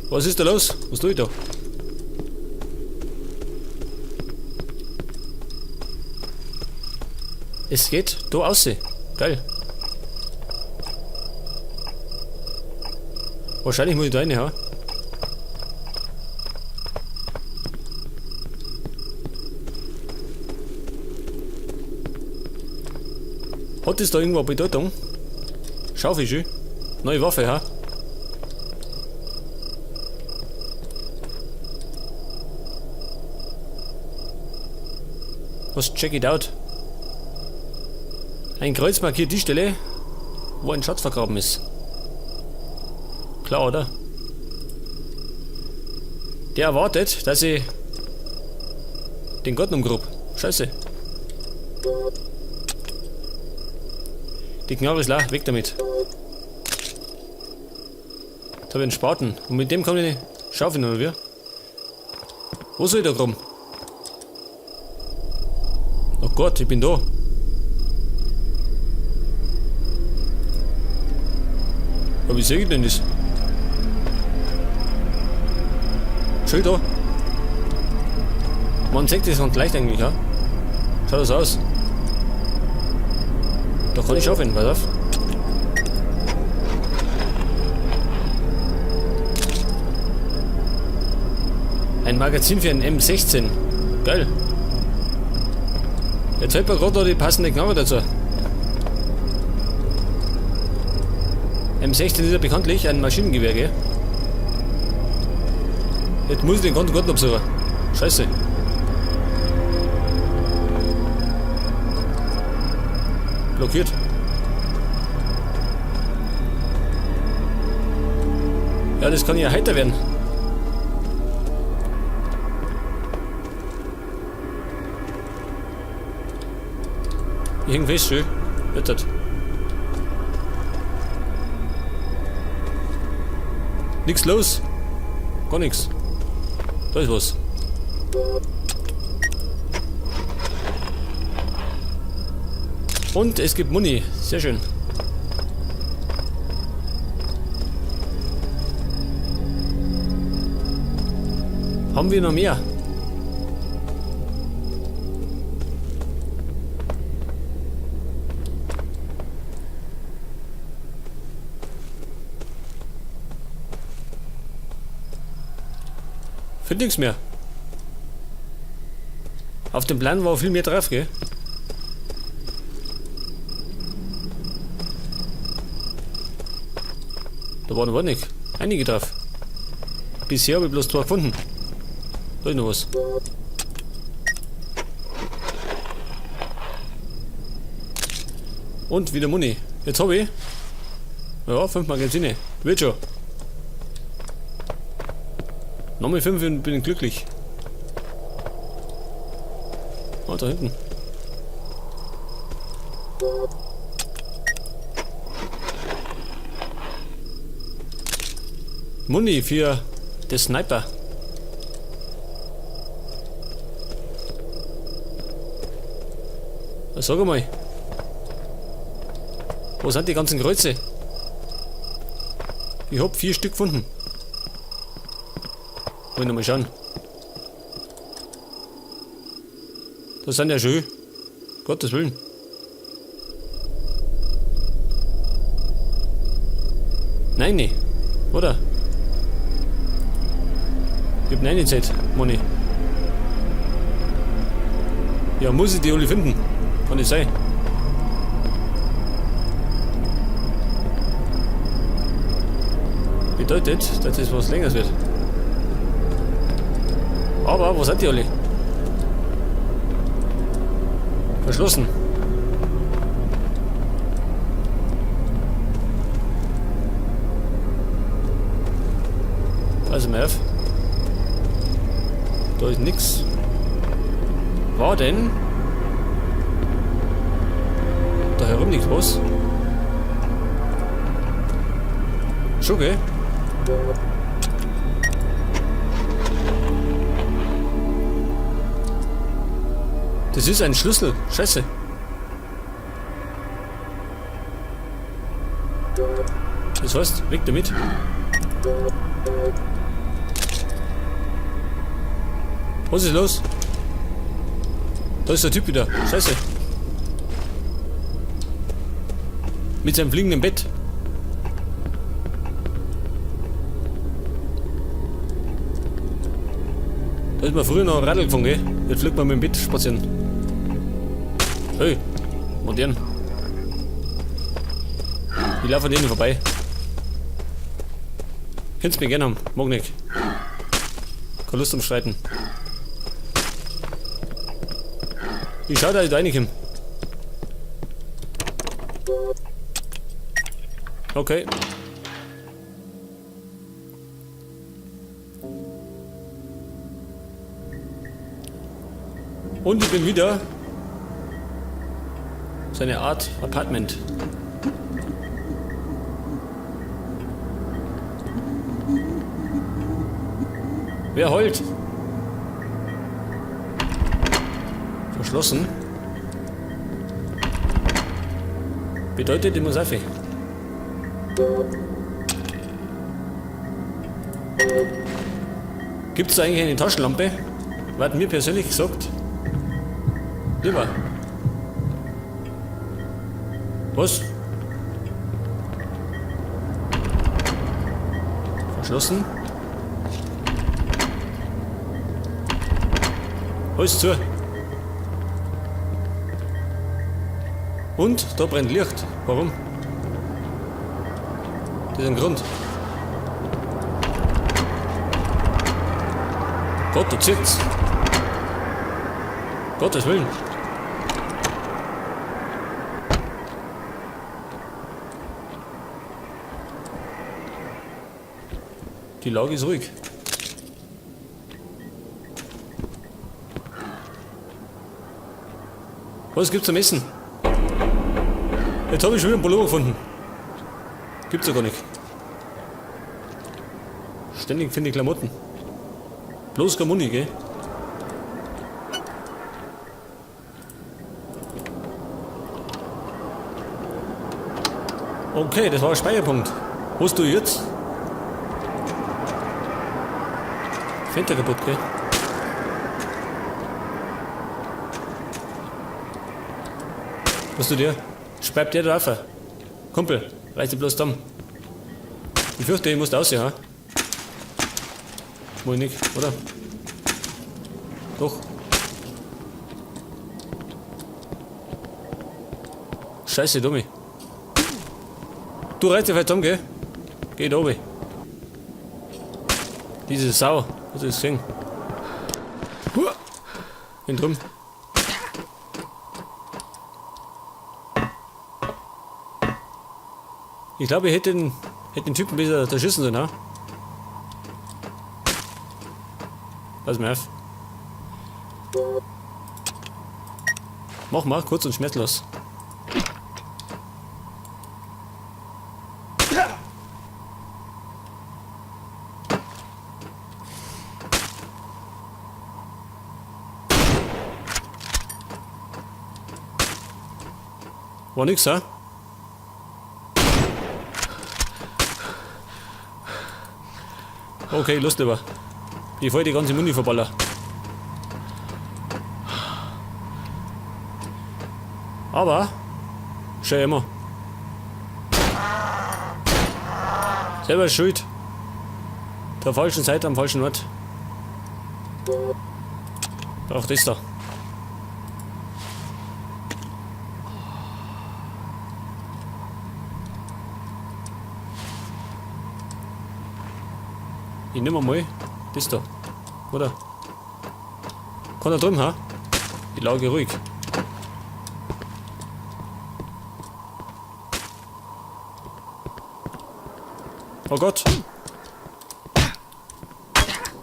Was ist da los? Was tue ich da? Es geht da aussehen. Geil. Wahrscheinlich muss ich da rein, ja. Hat es da irgendwo Bedeutung? Schaufische? Neue Waffe, ha? Was check it out? Ein Kreuz markiert die Stelle, wo ein Schatz vergraben ist. Klar, oder? Der erwartet, dass ich den Gott umgrub. Scheiße. Die Knarre ist leer, weg damit. Jetzt habe ich einen Spaten. Und mit dem kann ich nicht schaufeln, oder wie? Wo soll ich da rum? Oh Gott, ich bin da. Aber wie sehe ich denn das? Schön da. Man sieht das ganz leicht eigentlich, ja? Schaut das aus. Da kann ich schaufeln, pass auf. Ein Magazin für einen M16. Geil. Jetzt fällt mir gerade noch die passende Knarre dazu. M16 ist ja bekanntlich ein Maschinengewehr, gell? Jetzt muss ich den ganzen Garten absuchen. Scheiße. Blockiert. Ja, das kann ja heiter werden. Ich häng fest, schön. Wettert. Nix los. Gar nix. Da ist was. Und es gibt Muni. Sehr schön. Haben wir noch mehr? Für nichts mehr. Auf dem Plan war viel mehr drauf, gell? Da war noch nicht. Einige drauf. Bisher habe ich bloß 2 gefunden. Da ist noch was. Und wieder Muni. Jetzt habe ich. Ja, 5 Magazine. Wird schon. Nochmal 5 und bin glücklich. Oh, da hinten. Muni für den Sniper. Sag mal. Wo sind die ganzen Kreuze? Ich hab 4 Stück gefunden. Wollen wir mal schauen. Das sind ja schön. Gottes Willen. Nein, nee. Oder? Ich hab nein Zeit, Moni. Ja, muss ich die alle finden. Kann nicht sein. Bedeutet, dass das was Längeres wird. Aber, wo sind die alle? Verschlossen. Also mal auf. Da ist nix. War denn da herum nichts was? Schon, gell? Das ist ein Schlüssel. Scheiße. Das heißt, weg damit. Was ist los? Da ist der Typ wieder. Scheiße. Mit seinem fliegenden Bett. Da ist man früher noch ein Radl gefahren, gell? Jetzt fliegt man mit dem Bett spazieren. Hey, modern. Ich laufe an denen vorbei. Könnt's mir gerne haben, mag nicht. Keine Lust zum Streiten. Ich schau, da ich da reinkomme. Okay. Und ich bin wieder so eine Art Apartment. Wer heult? Verschlossen. Bedeutet, ich muss aufhören. Gibt es eigentlich eine Taschenlampe? Was mir persönlich gesagt? Lieber. Was? Verschlossen. Alles zu. Und da brennt Licht. Warum? Das ist ein Grund. Gott, da zirkt's. Gottes Willen. Die Lage ist ruhig. Was gibt's zum Essen? Jetzt habe ich schon wieder einen Pullover gefunden. Gibt's ja gar nicht. Ständig finde ich Klamotten. Bloß kein Muni, gell? Okay, das war ein Speicherpunkt. Wo bist du jetzt? Fenster kaputt, gell? Was du dir? Speibt der da rauf. Kumpel, reiß dich bloß dumm. Ich fürchte, ich muss da aussehen, ha? Wohl nicht, oder? Doch. Scheiße, Dummi. Du reißt dich vielleicht dumm, gell? Geh da oben. Diese Sau, hast du das gesehen? Hin drum. Ich glaube, ich hätte den Typen besser erschießen sollen, ha? Pass mal auf. Mach mal, kurz und schmerzlos. War nix, ha? Okay, Lust lieber. Ich voll die ganze Muni verballer. Aber, schau immer. Selber schuld. Der falschen Seite am falschen Ort. Auch das da. Ich nehme mal das da. Oder? Kann er drüben, ha? Die Lage ruhig. Oh Gott!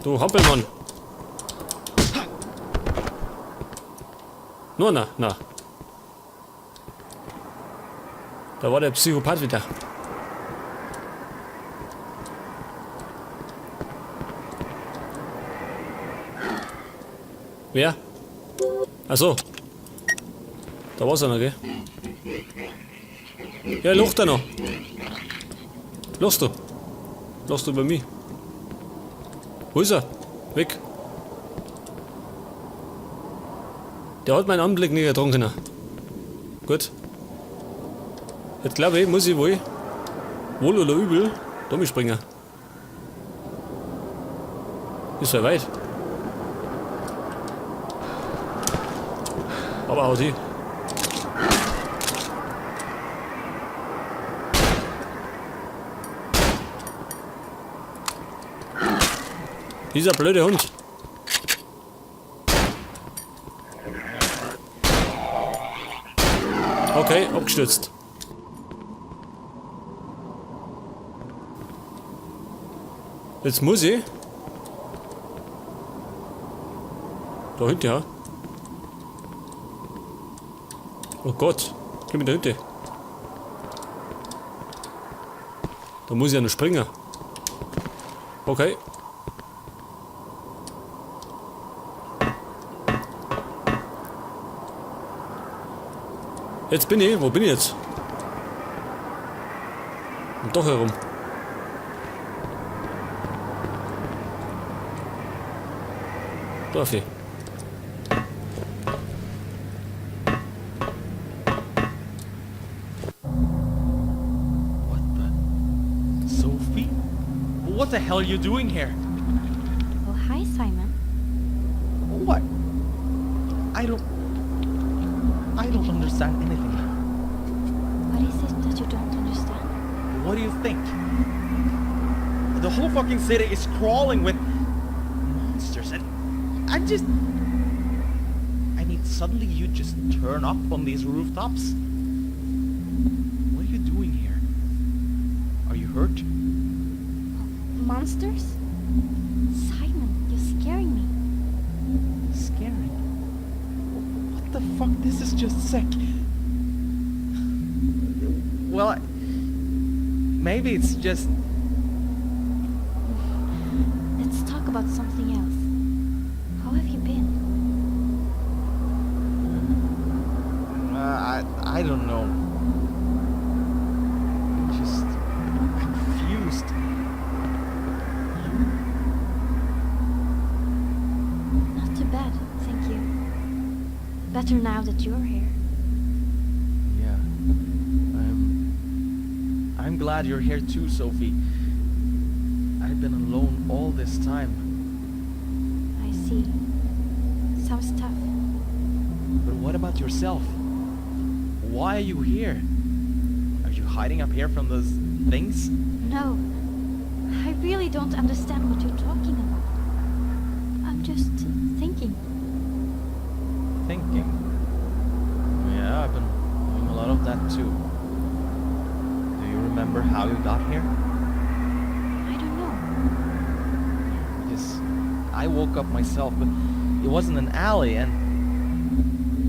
Du Hampelmann! No, na. Da war der Psychopath wieder. Wer? Achso. Da war's einer, gell? Ja, lacht er noch. Lachst du? Lachst du bei mir? Wo ist er? Weg. Der hat meinen Anblick nicht getrunken. Gut. Jetzt glaube ich, muss ich wohl oder übel da springen. Ist ja weit. Aber haut hin. Dieser blöde Hund. Okay, abgestürzt. Jetzt muss ich da hinten, ja. Oh Gott, geh mit da hinten. Da muss ich ja noch springen. Okay. Jetzt bin ich. Wo bin ich jetzt? Und doch herum. Darf ich? What the? Sophie? What the hell are you doing here? Oh, hi, Simon. What? I don't understand anything. What is it that you don't understand? What do you think? The whole fucking city is crawling with monsters and I mean, suddenly you just turn up on these rooftops? What are you doing here? Are you hurt? Monsters? Simon, you're scaring me. Scary. What the fuck? This is just sick. Well, maybe it's just... Let's talk about something else. How have you been? I don't know. I'm just confused. Not too bad, thank you. Better now that you're here. Yeah. I'm glad you're here too, Sophie. I've been alone all this time. I see. Sounds tough. But what about yourself? Why are you here? Are you hiding up here from those things? No, I really don't understand what you're talking about. I'm just thinking. Thinking? Yeah, I've been doing a lot of that too. Do you remember how you got here? I don't know. Because I woke up myself, but it wasn't an alley and...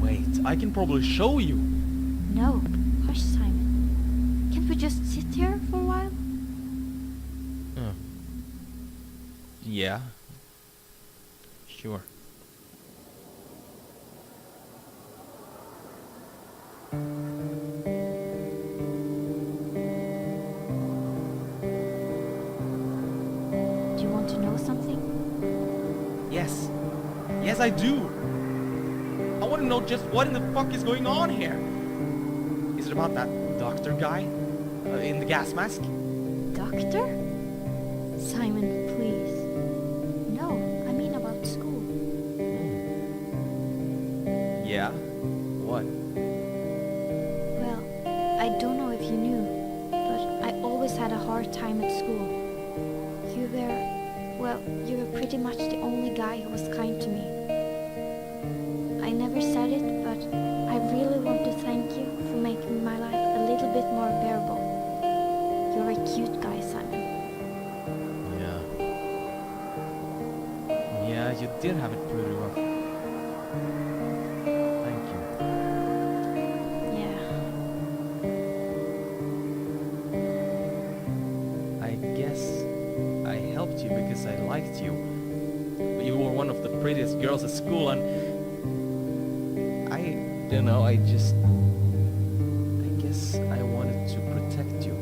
Wait, I can probably show you. No, hush, Simon. Can't we just sit here for a while? Yeah. Sure. Do you want to know something? Yes. Yes, I do. I want to know just what in the fuck is going on here. Is it about that doctor guy in the gas mask? Doctor? Simon, please. No, I mean about school. Yeah. What? Well, I don't know if you knew, but I always had a hard time at school. You were pretty much the only guy who was kind to me. I never said it, but I really want to thank you for making my life a little bit more bearable. You're a cute guy, Simon. Yeah. Yeah, you did have it pretty rough. Thank you. Yeah. I guess I helped you because I liked you. You were one of the prettiest girls at school and I guess I wanted to protect you.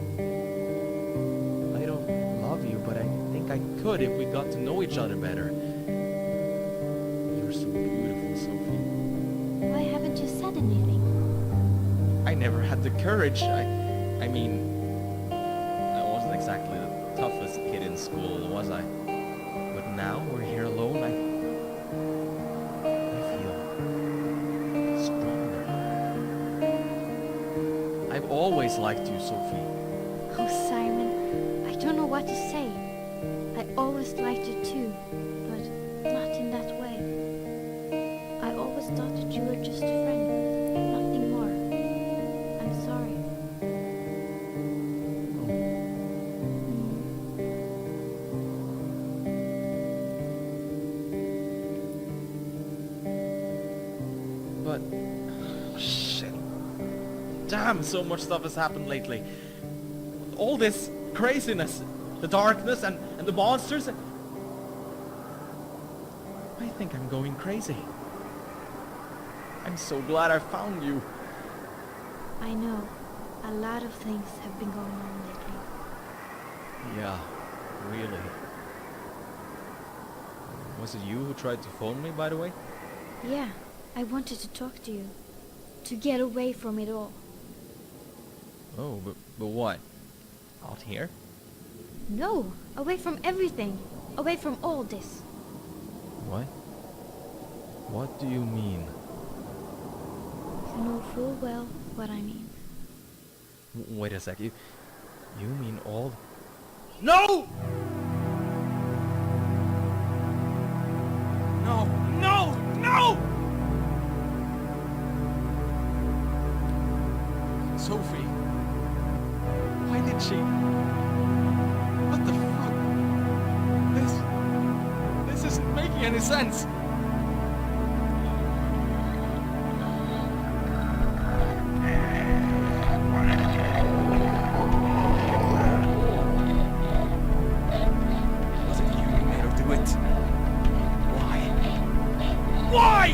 I don't love you, but I think I could if we got to know each other better. You're so beautiful, Sophie. said anything. I never had the courage. I mean, I wasn't exactly the toughest kid in school, was I? But now we're here alone, I feel stronger. I've always liked you, Sophie. Oh, Simon, I don't know what to say. I always liked you too, but not in that way. I always thought that you were just a friend, nothing more. I'm sorry. But shit. Damn, so much stuff has happened lately. All this craziness, the darkness and the monsters. I think I'm going crazy. I'm so glad I found you. I know. A lot of things have been going on lately. Yeah, really. Was it you who tried to phone me, by the way? Yeah, I wanted to talk to you. To get away from it all. Oh, but what? Out here? No, away from everything. Away from all this. What? What do you mean? You know full well what I mean. Wait a sec, you mean all... No! No, no, no! Sophie. Why did she... What the fuck? This isn't making any sense. Was it you who made her do it? Why? Why?